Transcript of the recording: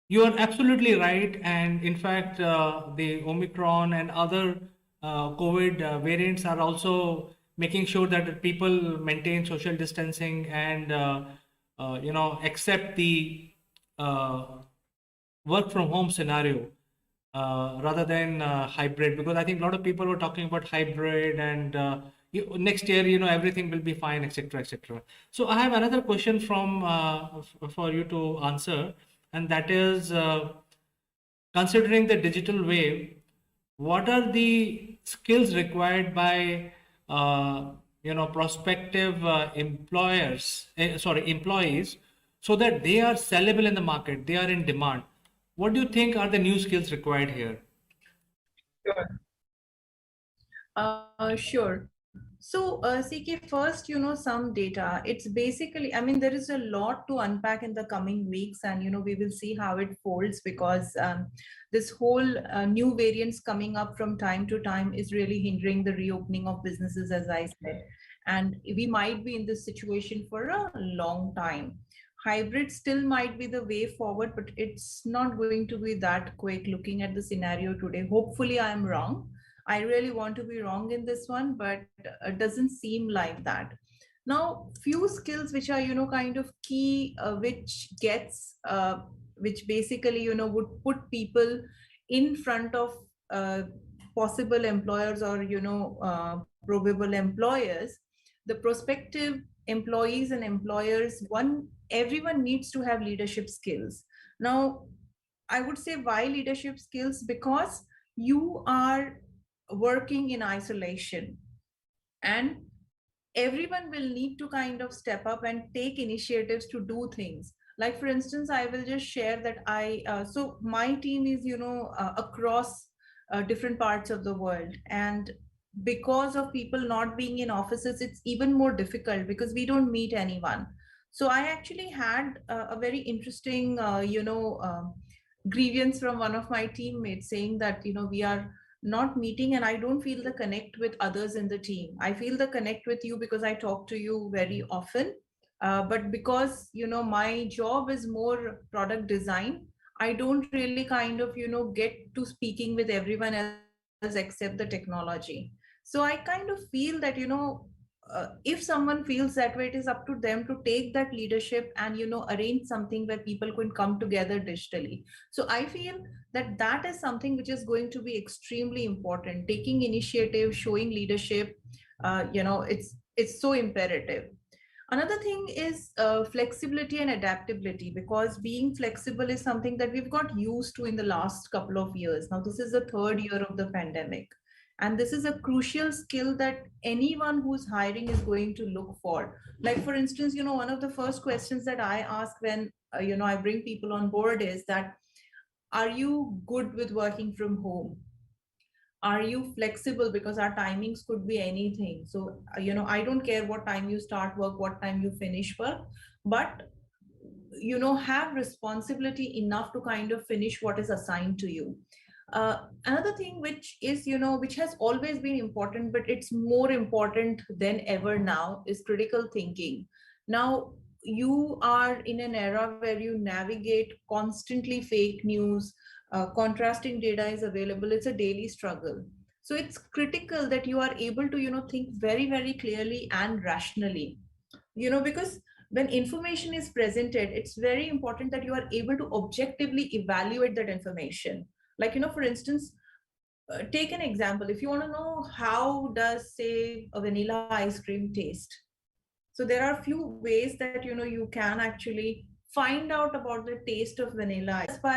you are absolutely right. And in fact, the Omicron and other COVID variants are also making sure that people maintain social distancing and accept the uh, work from home scenario rather than hybrid, because I think a lot of people were talking about hybrid and next year everything will be fine, etc., etc. So I have another question from for you to answer, and that is, considering the digital wave, what are the skills required by prospective employees, so that they are sellable in the market, they are in demand? What do you think are the new skills required here? Sure. Sure. So, CK, first, some data. It's basically, I mean, there is a lot to unpack in the coming weeks, and, we will see how it folds, because this whole new variants coming up from time to time is really hindering the reopening of businesses, as I said. And we might be in this situation for a long time. Hybrid still might be the way forward, but it's not going to be that quick looking at the scenario today. Hopefully, I'm wrong. I really want to be wrong in this one, but it doesn't seem like that. Now, few skills which are, kind of key, which basically, would put people in front of uh, possible employers, or, probable employers. The prospective employees and employers, everyone needs to have leadership skills. Now, I would say, why leadership skills? Because you are working in isolation, and everyone will need to kind of step up and take initiatives to do things. Like, for instance, I will just share that so my team is, across different parts of the world, and because of people not being in offices, it's even more difficult because we don't meet anyone. So I actually had a very interesting grievance from one of my teammates, saying that, we are not meeting, and I don't feel the connect with others in the team. I feel the connect with you because I talk to you very often, but because, my job is more product design, I don't really kind of, get to speaking with everyone else except the technology. So I kind of feel that, if someone feels that way, it is up to them to take that leadership and, arrange something where people can come together digitally. So I feel that that is something which is going to be extremely important. Taking initiative, showing leadership, it's so imperative. Another thing is flexibility and adaptability, because being flexible is something that we've got used to in the last couple of years. Now, this is the third year of the pandemic. And this is a crucial skill that anyone who's hiring is going to look for. Like, for instance, one of the first questions that I ask when, I bring people on board is that, are you good with working from home? Are you flexible? Because our timings could be anything. So, I don't care what time you start work, what time you finish work, but, have responsibility enough to kind of finish what is assigned to you. Another thing which is, which has always been important, but it's more important than ever now, is critical thinking. Now, you are in an era where you navigate constantly fake news, contrasting data is available, it's a daily struggle. So it's critical that you are able to, think very, very clearly and rationally, because when information is presented, it's very important that you are able to objectively evaluate that information. Like, for instance, take an example. If you want to know how does, say, a vanilla ice cream taste, so there are a few ways that, you can actually find out about the taste of vanilla, by